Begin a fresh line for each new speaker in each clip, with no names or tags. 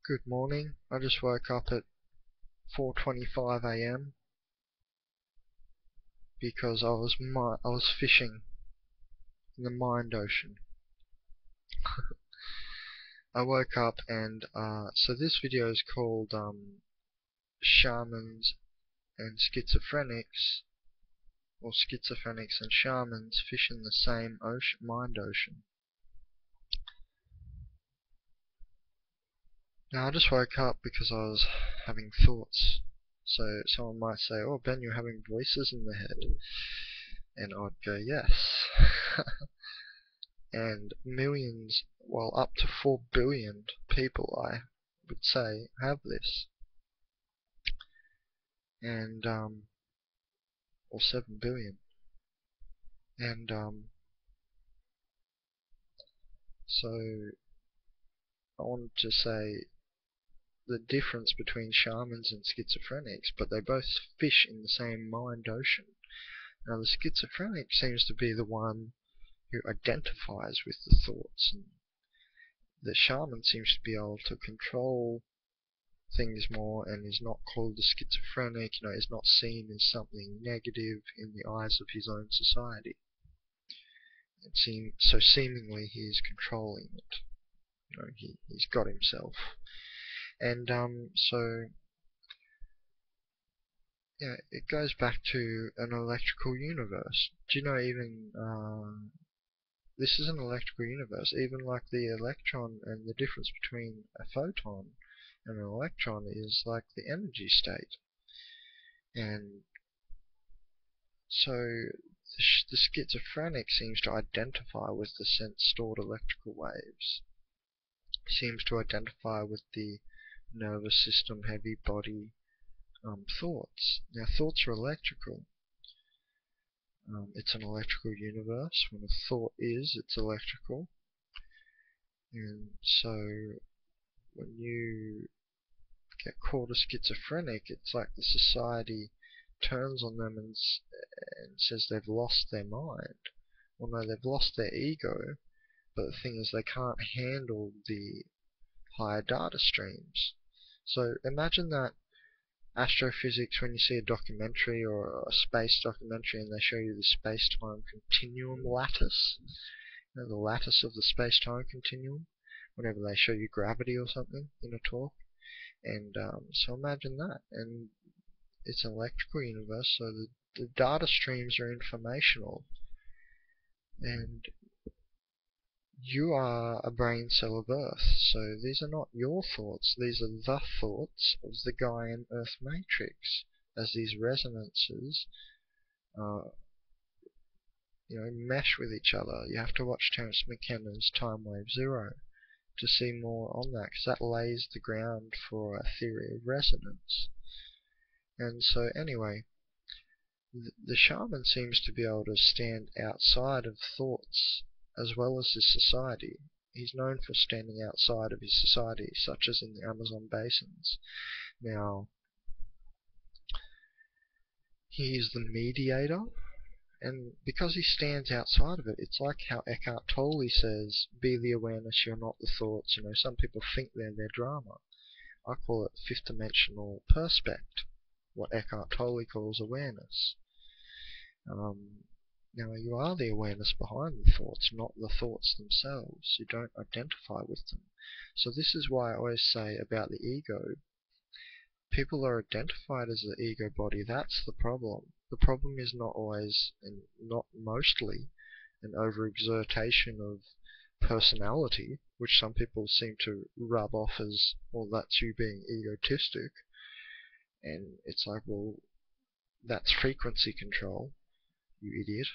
Good morning. I just woke up at 4:25 a.m. because I was fishing in the MindOcean. I woke up and so this video is called Shamans and Schizophrenics, or Schizophrenics and Shamans fish in the same ocean, MindOcean. Now I just woke up because I was having thoughts. So someone might say, "Oh Ben, you're having voices in the head," and I'd go, "Yes." And millions, well up to 4 billion people, I would say, have this. And or 7 billion. And so I wanted to say the difference between shamans and schizophrenics, but they both fish in the same MindOcean. Now the schizophrenic seems to be the one who identifies with the thoughts, and the shaman seems to be able to control things more and is not called a schizophrenic, is not seen as something negative in the eyes of his own society. So seemingly he is controlling it. He's got himself. And so yeah, it goes back to an electrical universe. Do you know even this is an electrical universe, even like the electron, and the difference between a photon and an electron is like the energy state. And so the schizophrenic seems to identify with the stored electrical waves, seems to identify with the nervous system, heavy body thoughts. Now thoughts are electrical. It's an electrical universe. When a thought is, it's electrical. And so when you get called a schizophrenic, it's like the society turns on them and says they've lost their mind. Well, no, they've lost their ego, but the thing is they can't handle the higher data streams. So imagine that astrophysics, when you see a documentary or a space documentary and they show you the space-time continuum lattice, the lattice of the space-time continuum, whenever they show you gravity or something in a talk. And so imagine that, and it's an electrical universe, so the data streams are informational, and you are a brain cell of Earth, so these are not your thoughts, these are the thoughts of the guy in Earth Matrix, as these resonances mesh with each other. You have to watch Terence McKenna's Time Wave Zero to see more on that, because that lays the ground for a theory of resonance. And so anyway, the shaman seems to be able to stand outside of thoughts as well as his society. He's known for standing outside of his society, such as in the Amazon basins. Now, he is the mediator, and because he stands outside of it, it's like how Eckhart Tolle says, be the awareness, you're not the thoughts. Some people think they're their drama. I call it fifth dimensional perspect, what Eckhart Tolle calls awareness. Now you are the awareness behind the thoughts, not the thoughts themselves. You don't identify with them. So this is why I always say about the ego, people are identified as the ego body. That's the problem. The problem is not always, and not mostly, an overexertion of personality, which some people seem to rub off as, well, that's you being egotistic. And it's like, well, that's frequency control, you idiot.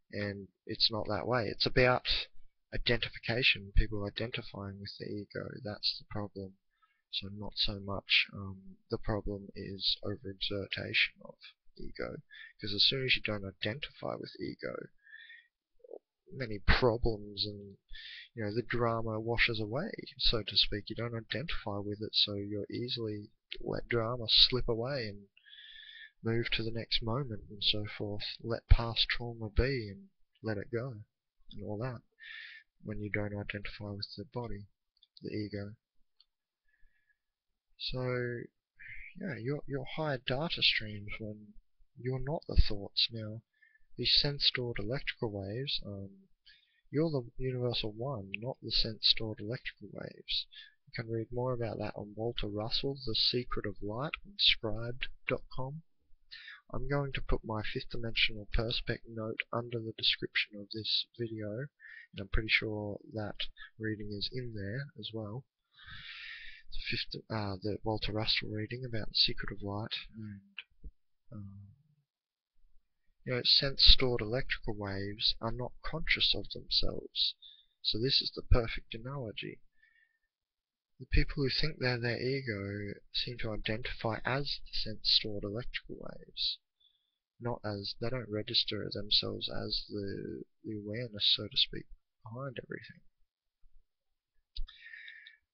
And it's not that way. It's about identification, people identifying with the ego. That's the problem. So not so much the problem is overexertion of ego, because as soon as you don't identify with ego, many problems and the drama washes away, so to speak. You don't identify with it, so you're easily let drama slip away and move to the next moment and so forth. Let past trauma be and let it go and all that, when you don't identify with the body, the ego. So yeah, your higher data streams when you're not the thoughts. Now, these sense-stored electrical waves, you're the universal one, not the sense-stored electrical waves. You can read more about that on Walter Russell, The Secret of Light, on Scribed.com. I'm going to put my fifth dimensional perspex note under the description of this video, and I'm pretty sure that reading is in there as well. The Walter Russell reading about The Secret of Light, and sense-stored electrical waves are not conscious of themselves. So this is the perfect analogy. The people who think they're their ego seem to identify as the sense-stored electrical waves, not as, they don't register themselves as the awareness, so to speak, behind everything.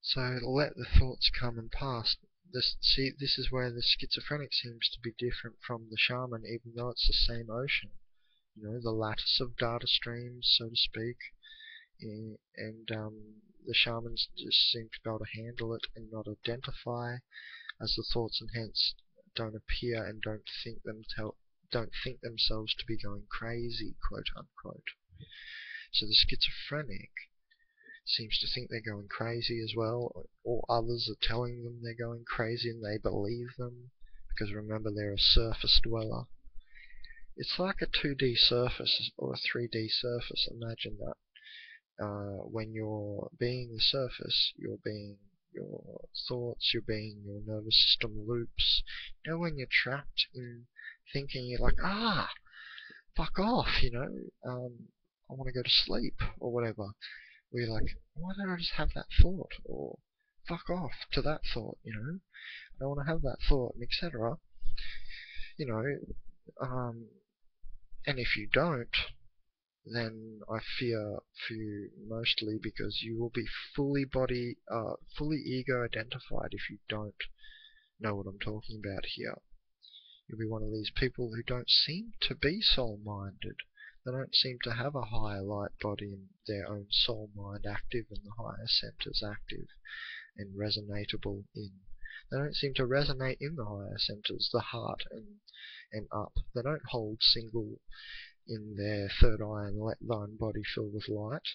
So let the thoughts come and pass. This is where the schizophrenic seems to be different from the shaman, even though it's the same ocean. The lattice of data streams, so to speak, and the shamans just seem to be able to handle it and not identify as the thoughts, and hence don't appear and don't think themselves to be going crazy, quote unquote. So the schizophrenic seems to think they're going crazy as well, or others are telling them they're going crazy and they believe them, because remember, they're a surface dweller. It's like a 2D surface or a 3D surface. Imagine that. When you're being the surface, you're being your thoughts, you're being your nervous system loops. When you're trapped in thinking, you're like, fuck off, I want to go to sleep, or whatever. Where you're like, why don't I just have that thought? Or fuck off to that thought, I don't want to have that thought, and etc. And if you don't, then I fear for you, mostly because you will be fully ego identified if you don't know what I'm talking about here. You'll be one of these people who don't seem to be soul-minded. They don't seem to have a higher light body and their own soul mind active and the higher centers active and resonatable in. They don't seem to resonate in the higher centers, the heart and up. They don't hold single in their third eye and let thine body fill with light.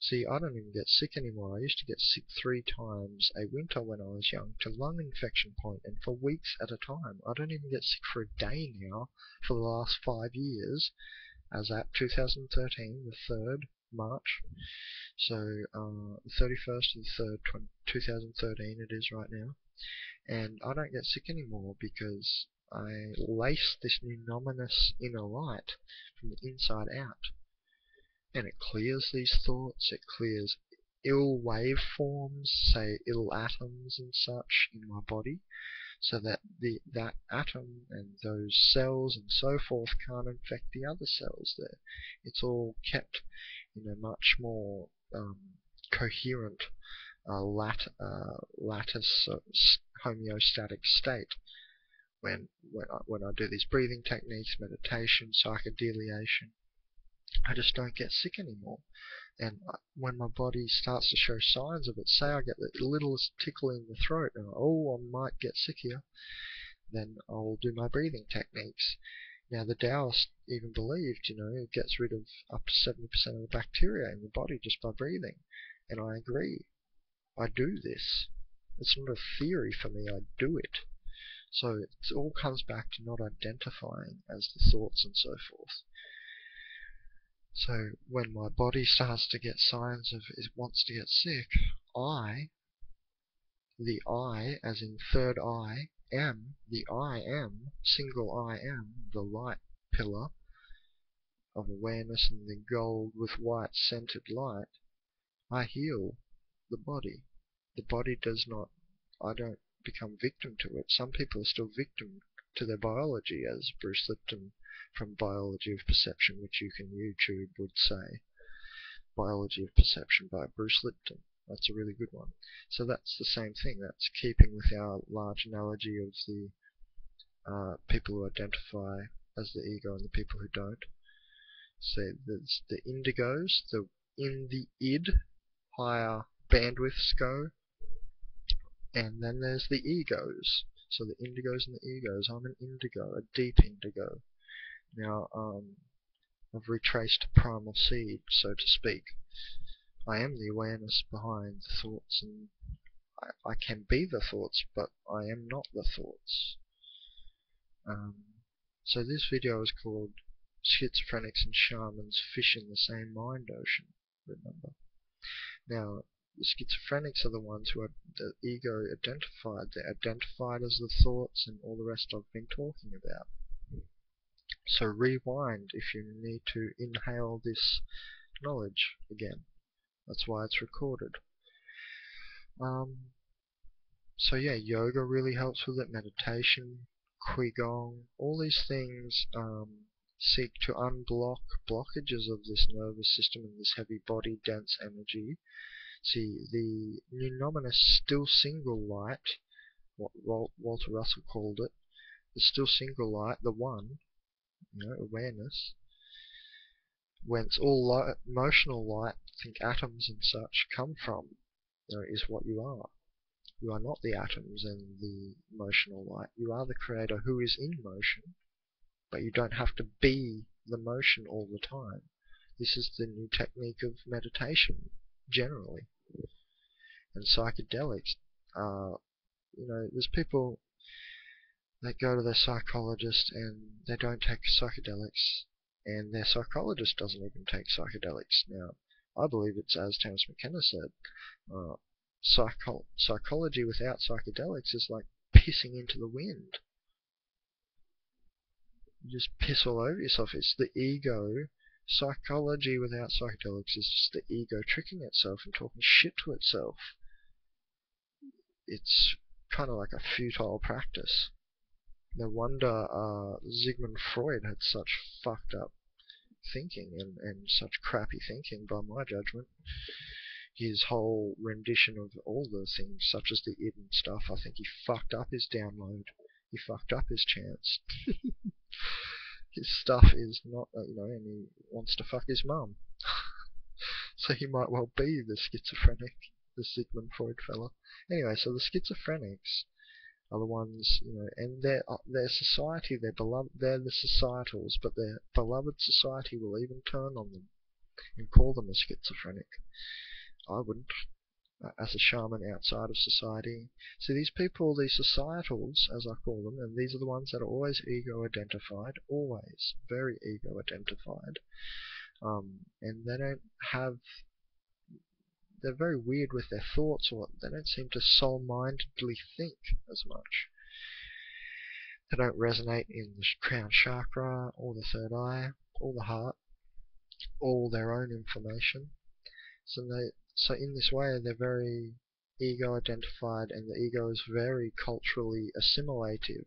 See, I don't even get sick anymore. I used to get sick 3 times a winter when I was young to lung infection point, and for weeks at a time. I don't even get sick for a day now for the last 5 years, as at 2013, the 3rd March. So, 31st of the 3rd, 2013 it is right now. And I don't get sick anymore because I lace this numinous inner light from the inside out. And it clears these thoughts, it clears ill waveforms, say ill atoms and such in my body, so that that atom and those cells and so forth can't infect the other cells there. It's all kept in a much more coherent lattice homeostatic state when I do these breathing techniques, meditation, psychedeliation. I just don't get sick anymore. And when my body starts to show signs of it, say I get the littlest tickle in the throat and I might get sick here, then I'll do my breathing techniques. Now the Taoists even believed, it gets rid of up to 70% of the bacteria in the body just by breathing. And I agree. I do this. It's not a theory for me, I do it. So it all comes back to not identifying as the thoughts and so forth. So when my body starts to get signs of it wants to get sick, the I, as in third eye, single I am, the light pillar of awareness and the gold with white centered light, I heal the body. The body does not, I don't become victim to it. Some people are still victim to their biology, as Bruce Lipton from Biology of Perception, which you can YouTube, would say. Biology of Perception by Bruce Lipton. That's a really good one. So that's the same thing. That's keeping with our large analogy of the people who identify as the ego and the people who don't. So there's the indigos, in the id, higher bandwidths go, And then there's the egos. So the indigos and the egos. I'm an indigo, a deep indigo. Now, I've retraced a primal seed, so to speak. I am the awareness behind the thoughts, and I can be the thoughts, but I am not the thoughts. So this video is called Schizophrenics and Shamans Fish in the Same Mind Ocean, remember. Now, the schizophrenics are the ones who are the ego identified. They're identified as the thoughts and all the rest I've been talking about. So rewind if you need to inhale this knowledge again. That's why it's recorded. So yeah, yoga really helps with it, meditation, qigong, all these things seek to unblock blockages of this nervous system and this heavy body, dense energy. See, the numinous still single light, what Walter Russell called it, the still single light, the one, awareness, whence all light, emotional light, think atoms and such, come from, is what you are. You are not the atoms and the emotional light. You are the creator who is in motion, but you don't have to be the motion all the time. This is the new technique of meditation, generally. And psychedelics, there's people that go to their psychologist and they don't take psychedelics, and their psychologist doesn't even take psychedelics. Now, I believe it's as Thomas McKenna said, psychology without psychedelics is like pissing into the wind. You just piss all over yourself. It's the ego. Psychology without psychedelics is just the ego tricking itself and talking shit to itself. It's kind of like a futile practice. No wonder Sigmund Freud had such fucked up thinking and such crappy thinking, by my judgment. His whole rendition of all the things, such as the id and stuff, I think he fucked up his download. He fucked up his chance. His stuff is not, and he wants to fuck his mum. So he might well be the schizophrenic, the Sigmund Freud fella. Anyway, so the schizophrenics are the ones, and their society, their beloved, they're the societals, but their beloved society will even turn on them and call them a schizophrenic. I wouldn't, as a shaman outside of society. So these people, these societals, as I call them, and these are the ones that are always ego-identified, always, very ego-identified, and they don't have, they're very weird with their thoughts, or they don't seem to soul-mindedly think as much. They don't resonate in the crown chakra, or the third eye, or the heart, or their own information. So in this way, they're very ego-identified, and the ego is very culturally assimilative.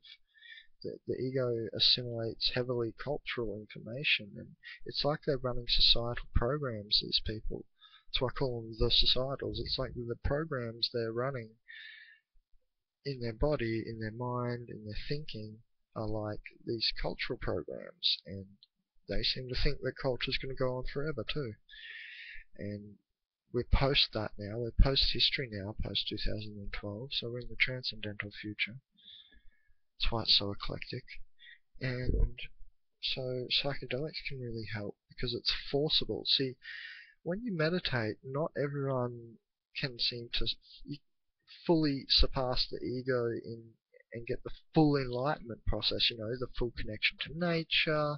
The ego assimilates heavily cultural information, and it's like they're running societal programs, these people. That's why I call them the societals. It's like the programs they're running in their body, in their mind, in their thinking, are like these cultural programs, and they seem to think that culture's going to go on forever too. And we're post that now, we're post history now, post 2012, so we're in the transcendental future. That's why it's so eclectic. And so psychedelics can really help because it's forcible. See, when you meditate, not everyone can seem to fully surpass the ego and get the full enlightenment process, the full connection to nature,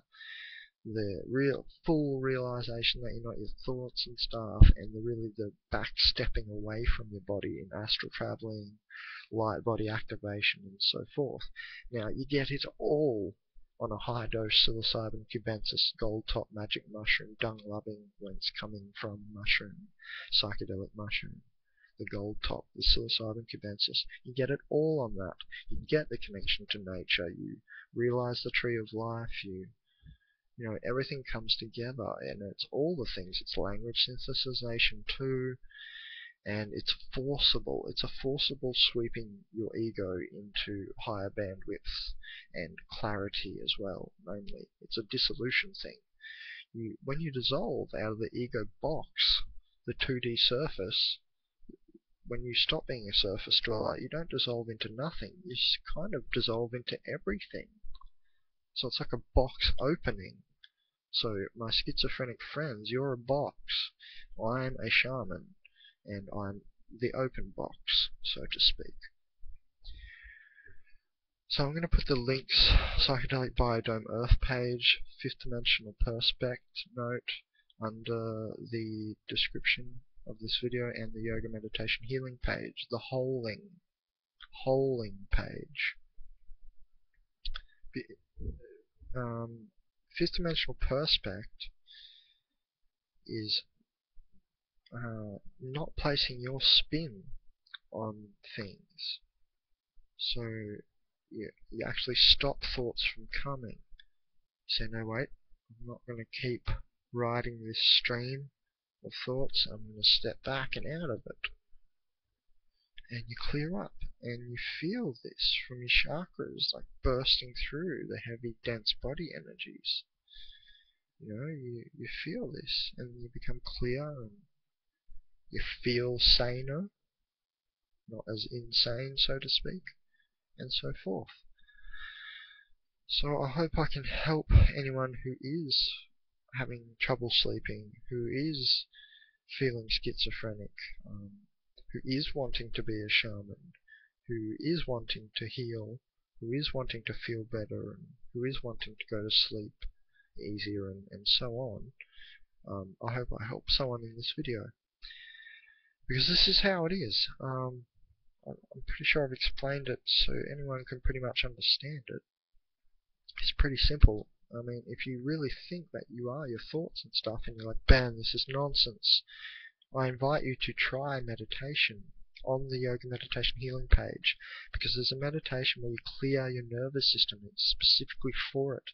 the full realization that you're not your thoughts and stuff, and the back stepping away from your body in astral traveling, light body activation, and so forth. Now, you get it all on a high dose psilocybin cubensis, gold top magic mushroom, dung loving, whence coming from mushroom, psychedelic mushroom. The gold top, the psilocybin cubensis. You get it all on that. You get the connection to nature. You realize the tree of life. Everything comes together, and it's all the things. It's language synthesization too, and it's forcible. It's a forcible sweeping your ego into higher bandwidths and clarity as well, mainly. It's a dissolution thing. When you dissolve out of the ego box, the 2D surface, when you stop being a surface dweller, you don't dissolve into nothing. You just kind of dissolve into everything. So it's like a box opening. So my schizophrenic friends, you're a box. I'm a shaman, and I'm the open box, so to speak. So I'm going to put the links, Psychedelic Biodome Earth page, 5th Dimensional Perspect note, under the description of this video, and the Yoga Meditation Healing page, the holing page. 5th Dimensional Perspect is not placing your spin on things. So you actually stop thoughts from coming. You say, no, wait, I'm not going to keep riding this stream of thoughts. I'm going to step back and out of it. And you clear up, and you feel this from your chakras, like bursting through the heavy, dense body energies. You know, you feel this, and you become clear, and you feel saner, not as insane, so to speak, and so forth. So I hope I can help anyone who is having trouble sleeping, who is feeling schizophrenic, who is wanting to be a shaman, who is wanting to heal, who is wanting to feel better, and who is wanting to go to sleep easier, and so on. I hope I help someone in this video, because this is how it is. I'm pretty sure I've explained it so anyone can pretty much understand it. It's pretty simple. I mean, if you really think that you are your thoughts and stuff, and you're like, "Bam, this is nonsense," I invite you to try meditation on the Yoga Meditation Healing page, because there's a meditation where you clear your nervous system. It's specifically for it.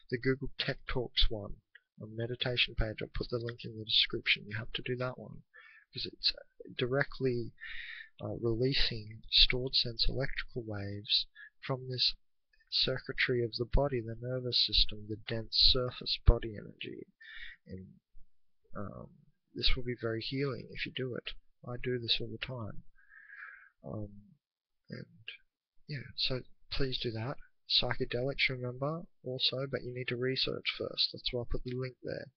The Google Tech Talks one on meditation page, I'll put the link in the description. You have to do that one, because it's directly releasing stored sense electrical waves from this circuitry of the body, the nervous system, the dense surface body energy. And this will be very healing if you do it. I do this all the time. And yeah, so please do that. Psychedelics, remember, also, but you need to research first. That's why I put the link there.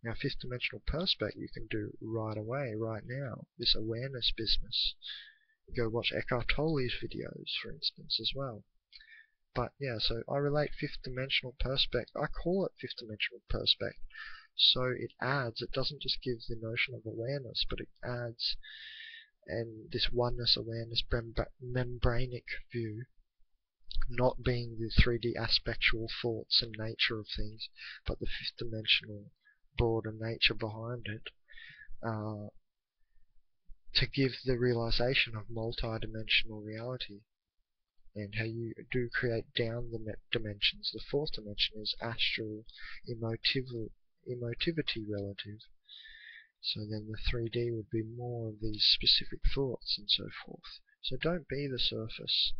Now, 5th Dimensional Perspect you can do right away, right now. This awareness business. Go watch Eckhart Tolle's videos, for instance, as well. But yeah, so I relate 5th Dimensional Perspect. I call it 5th Dimensional Perspect. So it adds, it doesn't just give the notion of awareness, but it adds, and this oneness awareness membranic view, not being the 3D aspectual thoughts and nature of things, but the 5th dimensional broader nature behind it, to give the realization of multi-dimensional reality, and how you do create down the dimensions. The 4th dimension is astral emotivity relative. So then the 3D would be more of these specific thoughts and so forth. So don't be the surface.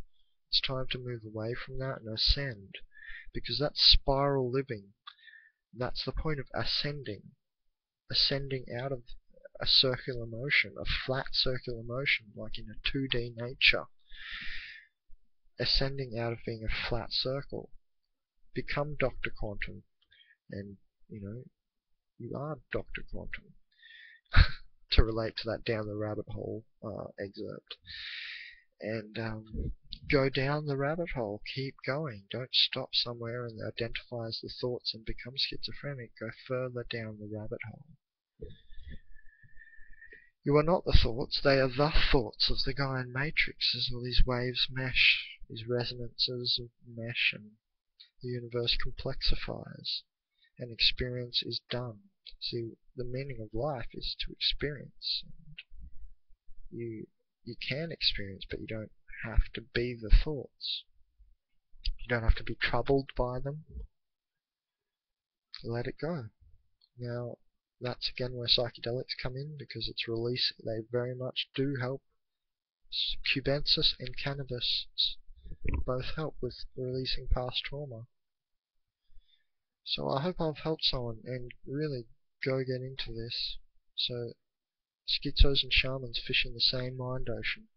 It's time to move away from that and ascend, because that's spiral living. That's the point of ascending. Ascending out of a circular motion, a flat circular motion, like in a 2D nature. Ascending out of being a flat circle. Become Dr. Quantum, and you are Dr. Quantum. To relate to that Down the Rabbit Hole excerpt. And go down the rabbit hole. Keep going. Don't stop somewhere and identify as the thoughts and become schizophrenic. Go further down the rabbit hole. You are not the thoughts. They are the thoughts of the Gaian matrix. As all these waves mesh, these resonances mesh, and the universe complexifies, and experience is done. See, the meaning of life is to experience. And you can experience, but you don't have to be the thoughts. You don't have to be troubled by them. Let it go. Now, that's again where psychedelics come in, because it's release. They very much do help. Cubensis and cannabis both help with releasing past trauma. So I hope I've helped someone, and really go get into this. So Schizos and shamans fish in the same mind ocean.